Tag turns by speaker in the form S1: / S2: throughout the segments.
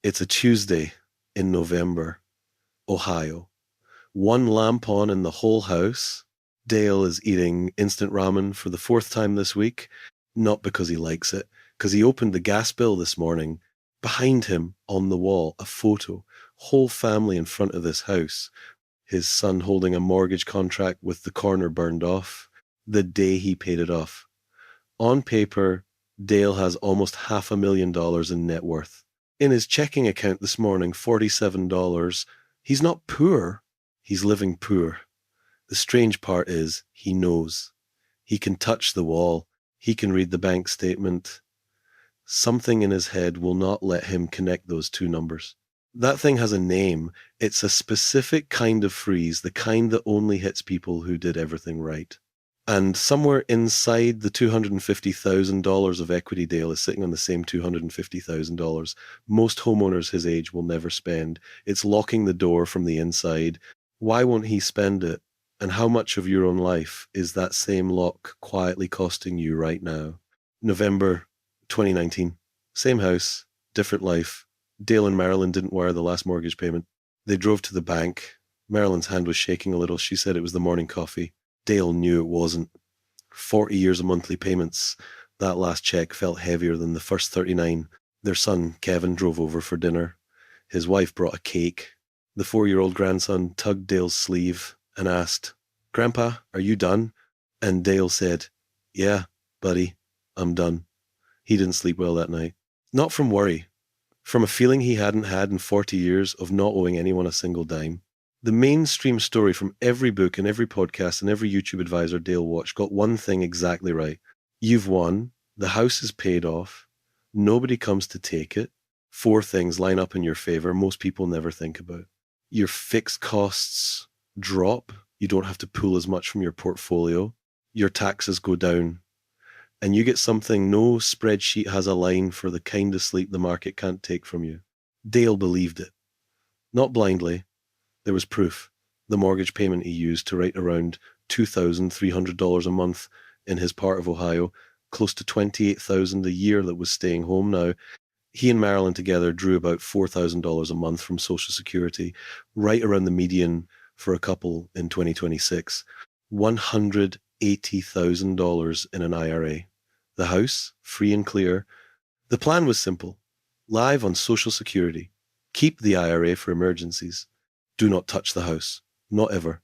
S1: It's a Tuesday in November, Ohio. One lamp on in the whole house. Dale is eating instant ramen for the fourth time this week, not because he likes it, because he opened the gas bill this morning. Behind him on the wall, a photo, whole family in front of this house. His son holding a mortgage contract with the corner burned off the day he paid it off. On paper, Dale has almost $500,000 in net worth. In his checking account this morning, $47. He's not poor. He's living poor. The strange part is he knows. He can touch the wall. He can read the bank statement. Something in his head will not let him connect those two numbers. That thing has a name. It's a specific kind of freeze, the kind that only hits people who did everything right. And somewhere inside the $250,000 of equity Dale is sitting on the same $250,000. Most homeowners his age will never spend. It's locking the door from the inside. Why won't he spend it? And how much of your own life is that same lock quietly costing you right now? November 2019. Same house, different life. Dale and Marilyn didn't wire the last mortgage payment. They drove to the bank. Marilyn's hand was shaking a little. She said it was the morning coffee. Dale knew it wasn't. 40 years of monthly payments. That last check felt heavier than the first 39. Their son, Kevin, drove over for dinner. His wife brought a cake. The 4-year-old grandson tugged Dale's sleeve and asked, "Grandpa, are you done?" And Dale said, "Yeah, buddy, I'm done." He didn't sleep well that night. Not from worry. From a feeling he hadn't had in 40 years of not owing anyone a single dime. The mainstream story from every book and every podcast and every YouTube advisor Dale watched got one thing exactly right. You've won. The house is paid off. Nobody comes to take it. 4 things line up in your favor most people never think about. Your fixed costs drop. You don't have to pull as much from your portfolio. Your taxes go down. And you get something no spreadsheet has a line for the kind of sleep the market can't take from you. Dale believed it. Not blindly. There was proof. The mortgage payment he used to write around $2,300 a month in his part of Ohio, close to $28,000 a year that was staying home now. He and Marilyn together drew about $4,000 a month from Social Security, right around the median for a couple in 2026. $180,000 in an IRA. The house, free and clear. The plan was simple. Live on Social Security. Keep the IRA for emergencies. Do not touch the house. Not ever.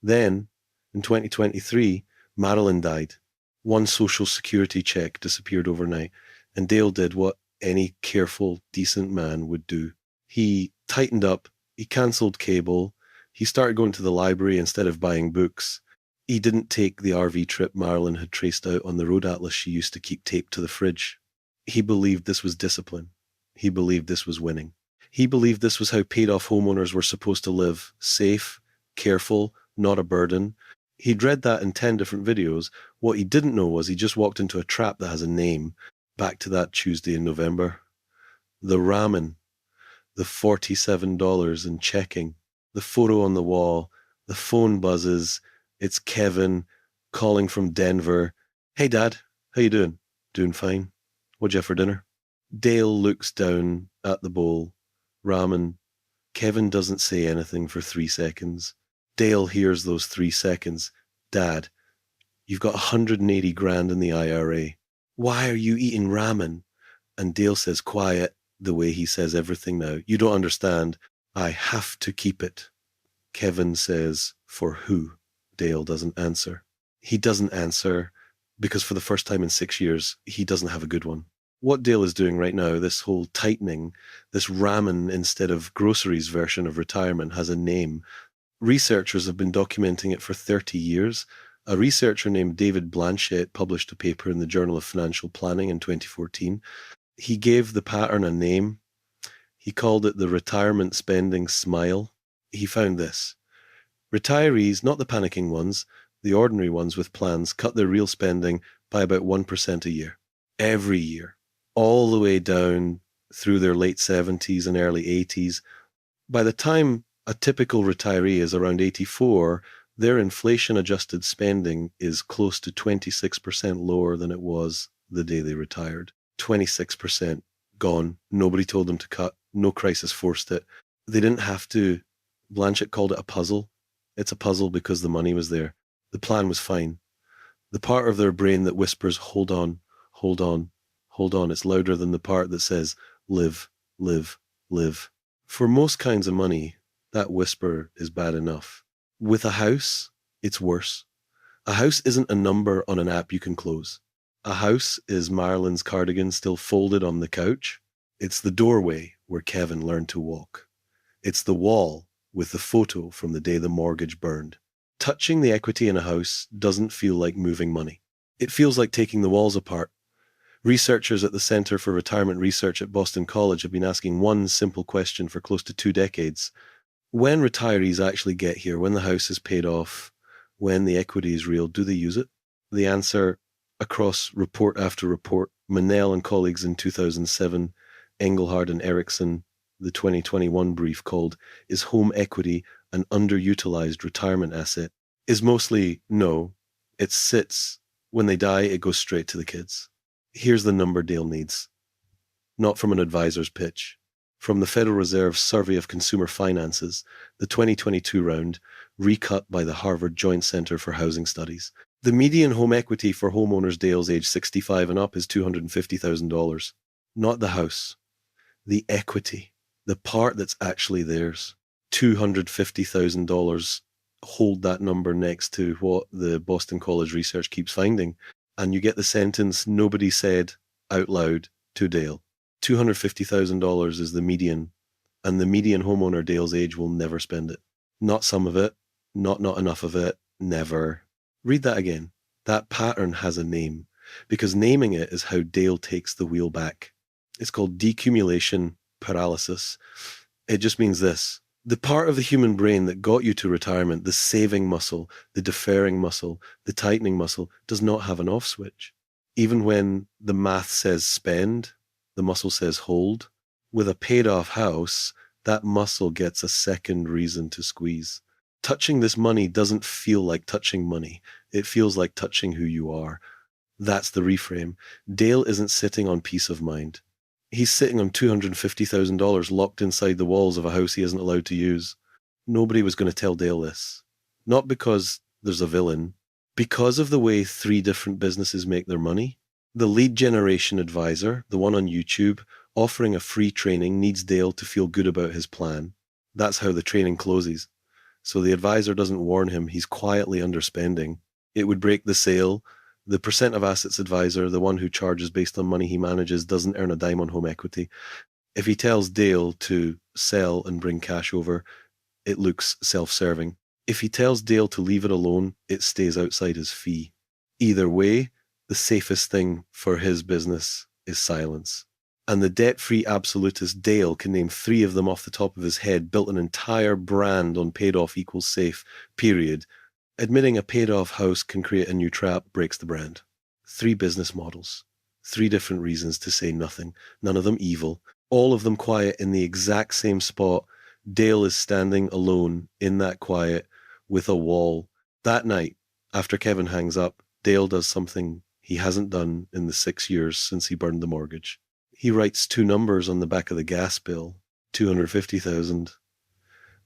S1: Then, in 2023, Marilyn died. One Social Security check disappeared overnight, and Dale did what any careful, decent man would do. He tightened up. He cancelled cable. He started going to the library instead of buying books. He didn't take the RV trip Marilyn had traced out on the road atlas she used to keep taped to the fridge. He believed this was discipline. He believed this was winning. He believed this was how paid-off homeowners were supposed to live. Safe, careful, not a burden. He'd read that in 10 different videos. What he didn't know was he just walked into a trap that has a name. Back to that Tuesday in November. The ramen. The $47 in checking. The photo on the wall. The phone buzzes. It's Kevin calling from Denver. "Hey, Dad. How you doing?" "Doing fine. What'd you have for dinner?" Dale looks down at the bowl. Ramen. Kevin doesn't say anything for 3 seconds. Dale hears those 3 seconds. "Dad, you've got 180 grand in the IRA. Why are you eating ramen?" And Dale says quiet, the way he says everything now. "You don't understand. I have to keep it." Kevin says, "For who?" Dale doesn't answer. He doesn't answer because for the first time in 6 years, he doesn't have a good one. What Dale is doing right now, this whole tightening, this ramen instead of groceries version of retirement has a name. Researchers have been documenting it for 30 years. A researcher named David Blanchett published a paper in the Journal of Financial Planning in 2014. He gave the pattern a name. He called it the retirement spending smile. He found this. Retirees, not the panicking ones, the ordinary ones with plans, cut their real spending by about 1% a year. Every year. All the way down through their late 70s and early 80s. By the time a typical retiree is around 84, their inflation-adjusted spending is close to 26% lower than it was the day they retired. 26% gone. Nobody told them to cut. No crisis forced it. They didn't have to. Blanchett called it a puzzle. It's a puzzle because the money was there. The plan was fine. The part of their brain that whispers, hold on, hold on, hold on, it's louder than the part that says, live, live, live. For most kinds of money, that whisper is bad enough. With a house, it's worse. A house isn't a number on an app you can close. A house is Marilyn's cardigan still folded on the couch. It's the doorway where Kevin learned to walk. It's the wall with the photo from the day the mortgage burned. Touching the equity in a house doesn't feel like moving money. It feels like taking the walls apart. Researchers at the Center for Retirement Research at Boston College have been asking one simple question for close to 2 decades. When retirees actually get here, when the house is paid off, when the equity is real, do they use it? The answer, across report after report, Manel and colleagues in 2007, Engelhard and Erickson, the 2021 brief called Is Home Equity an Underutilized Retirement Asset, is mostly no. It sits. When they die, it goes straight to the kids. Here's the number Dale needs. Not from an advisor's pitch. From the Federal Reserve's Survey of Consumer Finances, the 2022 round, recut by the Harvard Joint Center for Housing Studies. The median home equity for homeowners Dale's age 65 and up is $250,000. Not the house. The equity. The part that's actually theirs. $250,000. Hold that number next to what the Boston College research keeps finding, and you get the sentence nobody said out loud to Dale. $250,000 is the median, and the median homeowner Dale's age will never spend it. Not some of it, not enough of it, never. Read that again. That pattern has a name, because naming it is how Dale takes the wheel back. It's called decumulation paralysis. It just means this. The part of the human brain that got you to retirement, the saving muscle, the deferring muscle, the tightening muscle, does not have an off switch. Even when the math says spend, the muscle says hold. With a paid off house, that muscle gets a second reason to squeeze. Touching this money doesn't feel like touching money. It feels like touching who you are. That's the reframe. Dale isn't sitting on peace of mind. He's sitting on $250,000 locked inside the walls of a house he isn't allowed to use. Nobody was going to tell Dale this. Not because there's a villain. Because of the way 3 different businesses make their money. The lead generation advisor, the one on YouTube, offering a free training, needs Dale to feel good about his plan. That's how the training closes. So the advisor doesn't warn him he's quietly underspending. It would break the sale. The percent of assets advisor, the one who charges based on money he manages, doesn't earn a dime on home equity. If he tells Dale to sell and bring cash over, it looks self-serving. If he tells Dale to leave it alone, it stays outside his fee. Either way, the safest thing for his business is silence. And the debt-free absolutist Dale can name 3 of them off the top of his head, built an entire brand on paid off equals safe, period. Admitting a paid-off house can create a new trap breaks the brand. 3 business models. 3 different reasons to say nothing. None of them evil. All of them quiet in the exact same spot. Dale is standing alone in that quiet with a wall. That night, after Kevin hangs up, Dale does something he hasn't done in the 6 years since he burned the mortgage. He writes 2 numbers on the back of the gas bill. $250,000.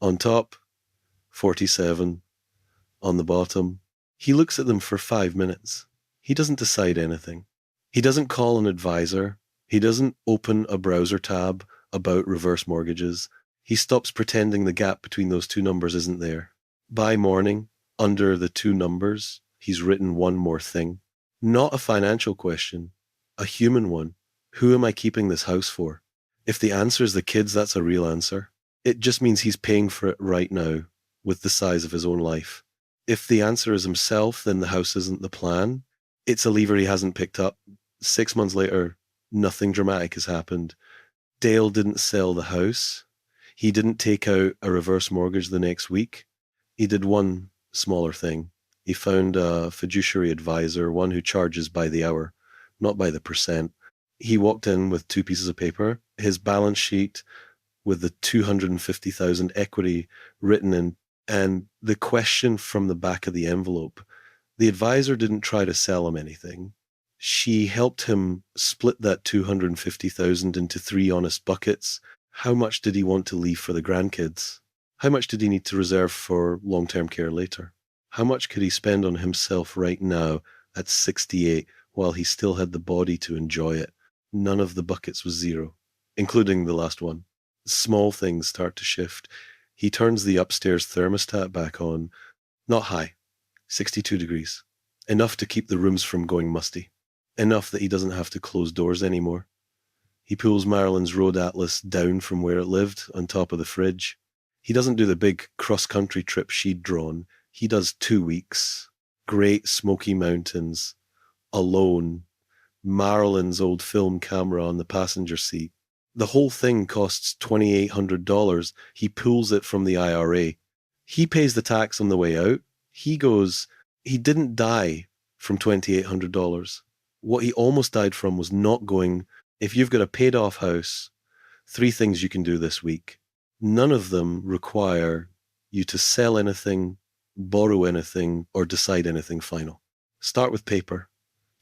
S1: On top, 47. On the bottom. He looks at them for 5 minutes. He doesn't decide anything. He doesn't call an advisor. He doesn't open a browser tab about reverse mortgages. He stops pretending the gap between those 2 numbers isn't there. By morning, under the 2 numbers, he's written one more thing. Not a financial question, a human one. Who am I keeping this house for? If the answer is the kids, that's a real answer. It just means he's paying for it right now with the size of his own life. If the answer is himself, then the house isn't the plan. It's a lever he hasn't picked up. 6 months later, nothing dramatic has happened. Dale didn't sell the house. He didn't take out a reverse mortgage the next week. He did one smaller thing. He found a fiduciary advisor, one who charges by the hour, not by the percent. He walked in with 2 pieces of paper, his balance sheet with the $250,000 equity written in, and the question from the back of the envelope. The advisor didn't try to sell him anything. She helped him split that $250,000 into 3 honest buckets, How much did he want to leave for the grandkids? How much did he need to reserve for long-term care later? How much could he spend on himself right now at 68 while he still had the body to enjoy it? None of the buckets was zero, including the last one. Small things start to shift. He turns the upstairs thermostat back on, not high, 62 degrees, enough to keep the rooms from going musty, enough that he doesn't have to close doors anymore. He pulls Marilyn's road atlas down from where it lived on top of the fridge. He doesn't do the big cross-country trip she'd drawn. He does 2 weeks, Great Smoky Mountains, alone, Marilyn's old film camera on the passenger seat. The whole thing costs $2,800. He pulls it from the IRA. He pays the tax on the way out. He goes, he didn't die from $2,800. What he almost died from was not going, if you've got a paid off house, 3 things you can do this week. None of them require you to sell anything, borrow anything, or decide anything final. Start with paper,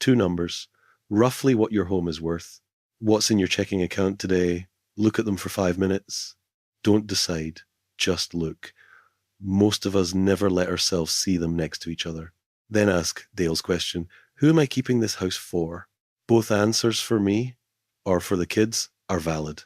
S1: 2 numbers, roughly what your home is worth. What's in your checking account today? Look at them for 5 minutes. Don't decide, just look. Most of us never let ourselves see them next to each other. Then ask Dale's question, who am I keeping this house for? Both answers for me or for the kids are valid.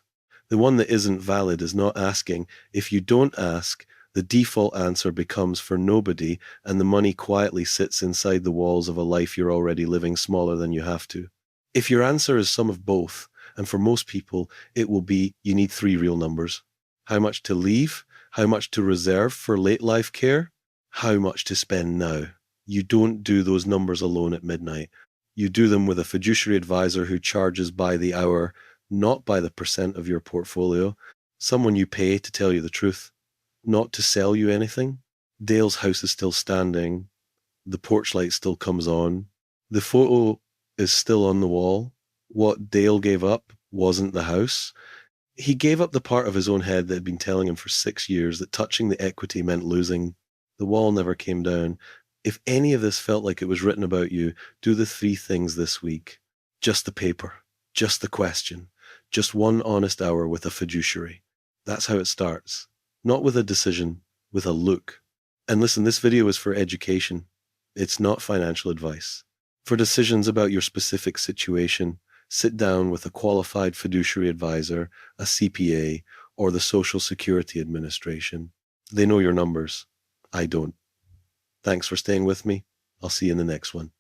S1: The one that isn't valid is not asking. If you don't ask, the default answer becomes for nobody, and the money quietly sits inside the walls of a life you're already living smaller than you have to. If your answer is some of both, and for most people, it will be you need 3 real numbers. How much to leave, how much to reserve for late life care, how much to spend now. You don't do those numbers alone at midnight. You do them with a fiduciary advisor who charges by the hour, not by the percent of your portfolio, someone you pay to tell you the truth, not to sell you anything. Dale's house is still standing. The porch light still comes on. The photo is still on the wall. What Dale gave up wasn't the house. He gave up the part of his own head that had been telling him for 6 years that touching the equity meant losing. The wall never came down. If any of this felt like it was written about you, do the 3 things this week. Just the paper. Just the question. Just 1 honest hour with a fiduciary. That's how it starts. Not with a decision, with a look. And listen, this video is for education. It's not financial advice. For decisions about your specific situation, sit down with a qualified fiduciary advisor, a CPA, or the Social Security Administration. They know your numbers. I don't. Thanks for staying with me. I'll see you in the next one.